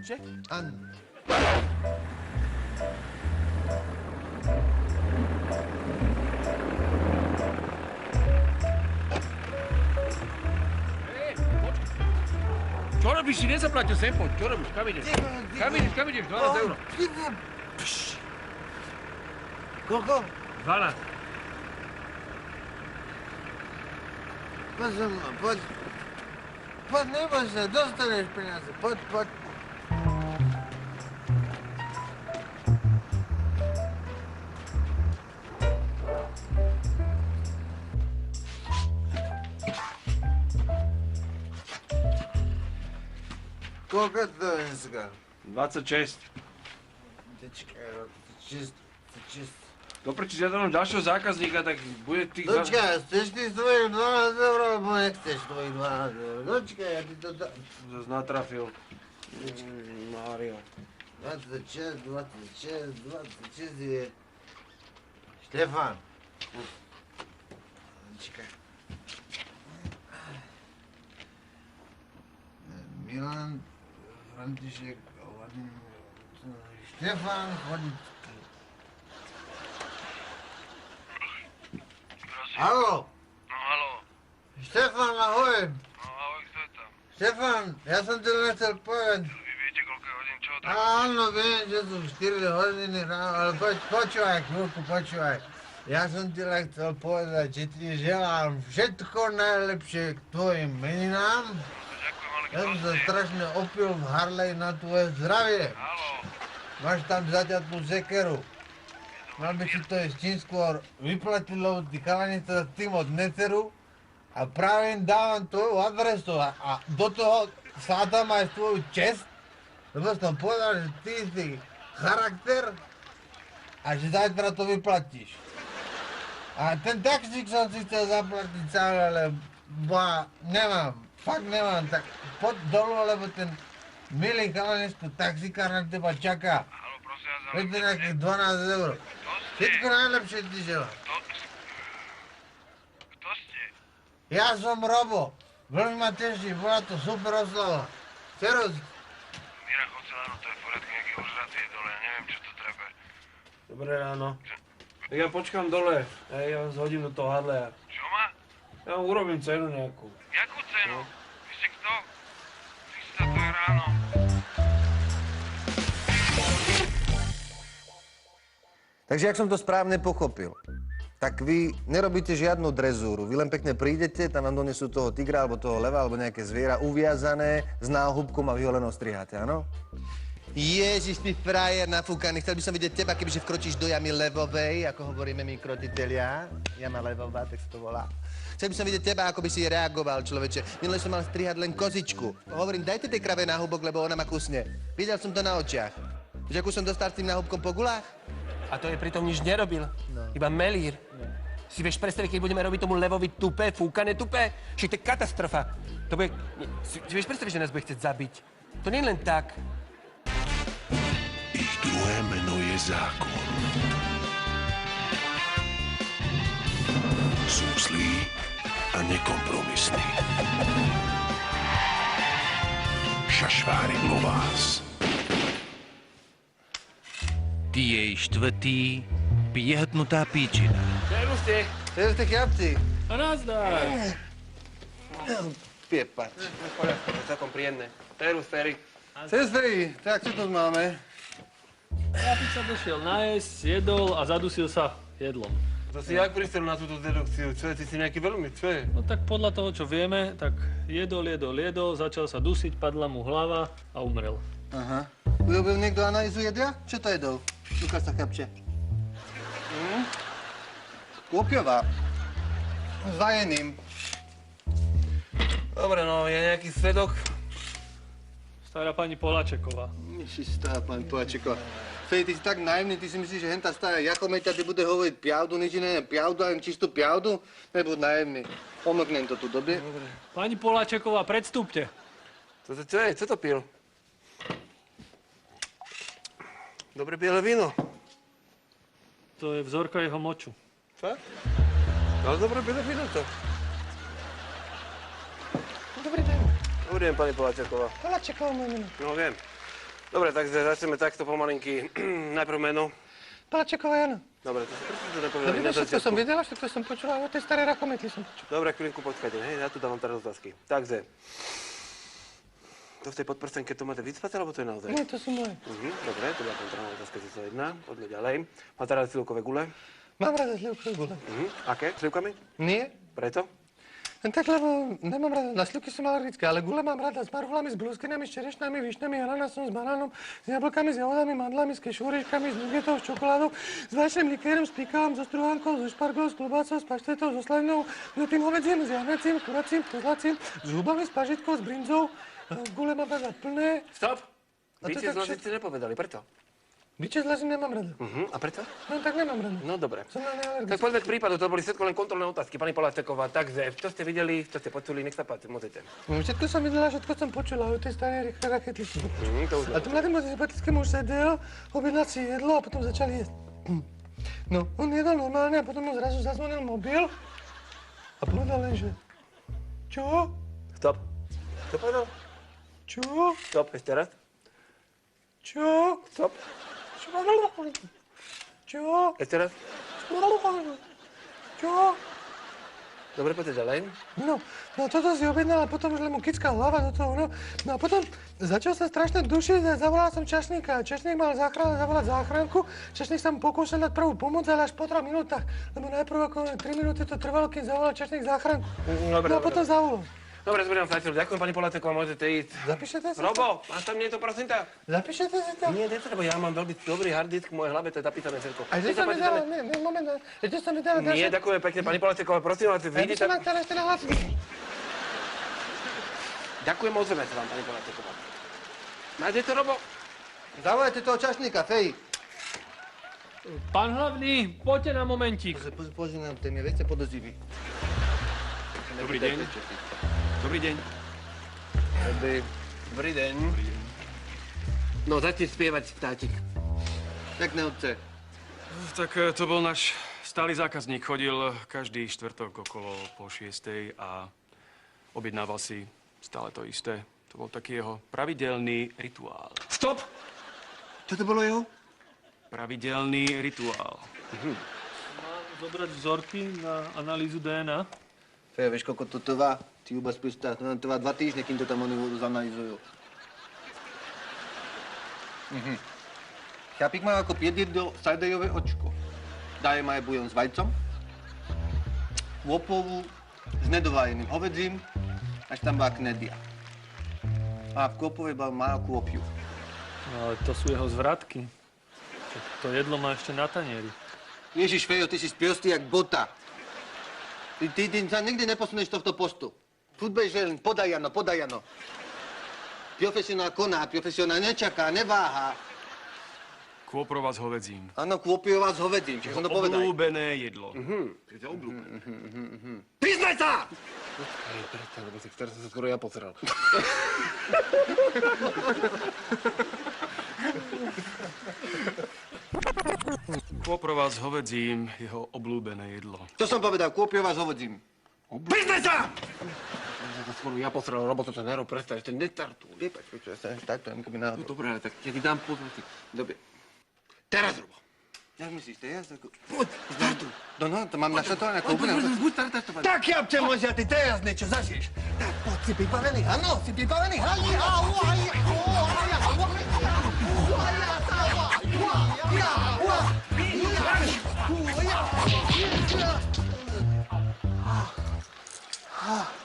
Že? Áno. Čo robíš? Si nezaplatil sem poď. Čo robíš? Kam ideš? Kam ideš? 12 eur. Koľko? 12. Poď. Poď, neboj sa, dostaneš peniaze. Poď. Koľko to je dneska? 26. Počkaj, 26. Doprčí, ja tam mám ďalšieho zákazníka, tak bude tých... Počkaj, chceš ty svojich 12 eur, alebo nechceš svojich 12 eur? Počkaj, ja ti to dám. Zas natrafil. Mário. 26 je... Štefan. Počkaj. Milan, František, Štefan, Chodický. Haló? No, haló. Štefan, ahoj. No, ahoj, kto je tam? Štefan, ja som ti len chcel povedať. Vy viete, koľko je hodín, čo tam? Áno, viem, že sú 4 hodiny ráno, ale počúvaj, chvíľku, počúvaj. Ja som ti len chcel povedať, že ti želám všetko najlepšie k tvojim meninám. Ďakujem, ale Ja kto som sa ste? strašne opil v Harley na tvoje zdravie. Haló. Máš tam zatiaľ tú sekeru. Mal by si to ešte čím skôr vyplatiť, lebo tí chalani sa s tým od neceru a práve im dávam tvoju adresu a do toho sádam aj tvoju čest, lebo som povedal, že ty si charakter a že zajtra to vyplatíš. A ten taxík som si chcel zaplatiť sám, ale nemám, fakt nemám, tak poď dolu, lebo ten milý chalanečko taxikár na teba čaká. Haló, prosím vás, ale... Veď to nejakých 12 eur. Všetko najlepšie ti želám. Kto ste? Ja som Robo. Veľmi ma teší, bola to super oslava. Serus. Mira, chod sa ráno, to je v poriadku, nejaký ožratý je dole, ja neviem, čo to treba. Dobré ráno. Tak ja počkám dole. Ja vás hodím do toho Harleja. Čo má? Ja vám urobím cenu nejakú. Jakú cenu? Vy ste kto? Krista, to je ráno. Takže, ak som to správne pochopil, tak vy nerobíte žiadnu drezúru. Vy len pekne prídete, tam vám donesú toho tigra, alebo toho leva, alebo nejaké zviera uviazané s náhubkom a vy ho len ostriháte, áno? Ježiš, ty frajer nafúkaný, chcel by som vidieť teba, kebyže vkročíš do jamy levovej, ako hovoríme my krotitelia. Jama levová, tak sa to volá. Chcel by som vidieť teba, ako by si reagoval, človeče. Minule som mal strihať len kozičku. Hovorím, dajte tej krave náhubok, lebo ona ma kusne. Videl som to na očiach. Vieš, akú som dostal s tým náhubkom po gulách? A to je pritom nič nerobil. Iba melír. Si vieš predstaviť, keď budeme robiť tomu levovi tupé, fúkané tupé? Však to je katastrofa. To bude... Si vieš predstaviť, že nás bude chcieť zabiť? To nie je len tak. Ich druhé meno je zákon. Sú zlí a nekompromisní. Šašvári Lovás. Ty jej štvrtý, piehnutá píčina. Čemu ste? Čo ste chlapci? A nazdar. Piepať. V poriadku, to je celkom príjemné. Serus, Ferry. Sestry, tak čo tu máme? Chlapík sa došiel nájsť, jedol a zadusil sa jedlom. To si jak pristrel na túto dedukciu? Čo je? Ty si nejaký veľmi, čo je? No tak podľa toho, čo vieme, tak jedol, začal sa dusiť, padla mu hlava a umrel. Aha. Urobil niekto analýzu jedla? Čo to jedol? Ukáž sa, chlapče. Kôpiová. S vajeným. Dobre, no, je nejaký svedok? Stará pani Poláčeková. Ježiš, stará pani Poláčeková. Fej, ty si tak naivný, ty si myslíš, že hentá stará Jakomeťa ti bude hovoriť pjavdu, nič iné, pjavdu, len čistú pjavdu? Nebuď naivný. Pomoknem to tu, dobre? Pani Poláčeková, predstúpte. Čo je? Co to pil? Dobre biele víno. To je vzorka jeho moču. Fakt? Ale dobre biele víno to. Dobrý deň. Dobrý deň, pani Poláčeková. Poláčeková, môj meno. No viem. Dobre, takže začneme takto pomalinky. Najprv meno. Palačeková Jana. Dobre, to si prečo to Dobre, nepovedali na všetko som začiatku? vedela, všetko som počula, o tej starej rakometli som počula. Dobre, chvíľku počkajte, hej, ja tu dávam teraz otázky. Takže, to v tej podprsenke to máte vycpaté, alebo to je naozaj? Nie, to sú moje. Dobre, to bola kontrolná otázka číslo 1. Poďme ďalej. Máte rád slivkové gule? Mám rada slivkové gule. Aké? Slivkami? Nie? Preto? Tak, lebo nemám rada, na slivky som alergické, ale gule mám rada s marhulami, s brúskinami, s čerešnami, višnami, ananasom, s banánom, s jablkami, s jahodami, mandlami, s kešúriškami, s nugetou, s čokoládou, s vašim likérom, s pikávom, so strúhankou, so špargou, s klobácou, s paštetou, so slaninou, s tým hovedzím, s jahnacím, s kuracím, s kozlacím, s hubami, s pažitkou, s brinzou. Gule mám rada plné. Stop! A to Biče tak z Lazice nepovedali, preto? Biče z Lazice nemám rada. A preto? No tak nemám rada. No dobre. Som na Tak nealergický. poďme k prípadu, to boli všetko len kontrolné otázky. Pani Poláčeková, takže, čo ste videli, čo ste počuli, nech sa páči, môžete. Všetko som videla, všetko som počula o tej starej rakety. To už A tu mladému sympatickému už sedel, objednal si jedlo a potom začali jesť. No, on jedol normálne a potom mu zrazu zazvonil mobil a povedal len, že čo? Stop. Čo povedal? Čo? Stop, ešte raz. Čo? Stop. Čo? Ešte raz. Čo? Dobre, poďte ďalej. No toto si objednal a potom už len mu kická hlava do toho, no. No a potom začal sa strašne dušiť a zavolal som čašníka. Čašník mal zavolať záchranku, čašník sa mu pokúšal dať prvú pomoc, ale až po 3 minútach. Lebo najprv ako 3 minúty to trvalo, kým zavolal čašník záchranku. Dobre, No a dobre, potom zavolal. Dobre, zbieram stačilo. Ďakujem, pani Poláčeková, môžete ísť. Zapíšete si to? Robo, máš tam niečo, prosím ťa? Zapíšete si to? Nie, lebo ja mám veľmi dobrý hard disk v mojej hlave, to je zapísané všetko. A že som mi dala, nie, moment, že som mi dala Nie, ďakujem pekne, pani Poláčeková, prosím vás, Ja by vidíte... som vám chcel ešte nahlásiť. Ďakujem, ozveme sa vám, pani Poláčeková. Nájdete, Robo? Zavolajte toho čašníka, Fej. Pán hlavný, poďte na momentík. Pozri nám, ten je vece podozrivý. Dobrý deň. Dobrý deň. Dobrý deň. No, začni spievať, vtáčik. Pekné otce. Tak to bol náš stály zákazník. Chodil každý štvrtok okolo po 6:00 a objednával si stále to isté. To bol taký jeho pravidelný rituál. Stop! Čo to bolo jeho? Pravidelný rituál. Mám zobrať vzorky na analýzu DNA. Fej, vieš, koľko to trvá? Ty vôbec predstav, to nám trvá 2 týždne, kým to tam oni zanalizujú. Chlapík má ako jedno sajdejové očko. Daje ma aj bujon s vajcom, vopovú s nedovájeným hovedzím, až tam bá knedia. A v klopovej má kôpiu. No, ale to sú jeho zvratky. To jedlo má ešte na tanieri. Ježiš, Fejo, ty si spriostý jak bota. Ty sa nikdy neposuneš z tohto postu. Futbal je len podajano. Profesionál koná, profesionál nečaká, neváha. Kôprova s hovedzím. Áno, kôpiová s hovedzím, čiže som to povedal. Obľúbené jedlo. Priznaj sa! Lebo si teraz sa skoro ja posral. Kôprova s hovedzím, jeho obľúbené jedlo. Čo som povedal, kôpiová s hovedzím. Priznaj sa! Sa skoro ja posral, Robo, toto nerob, prestaň, ešte nestartuj. Vypač, čo sa štartujem, keby náhodou. Dobre, ale tak ja ti dám pozor. Dobre. Teraz, Robo. Jak myslíš, to je jasné? Poď, štartuj. No, to mám naštartované ako úplne. Buď startať. Tak, Jabče, môže, ty teraz niečo zažiješ. Tak, poď, si pripravený? Áno, si pripravený? Ah.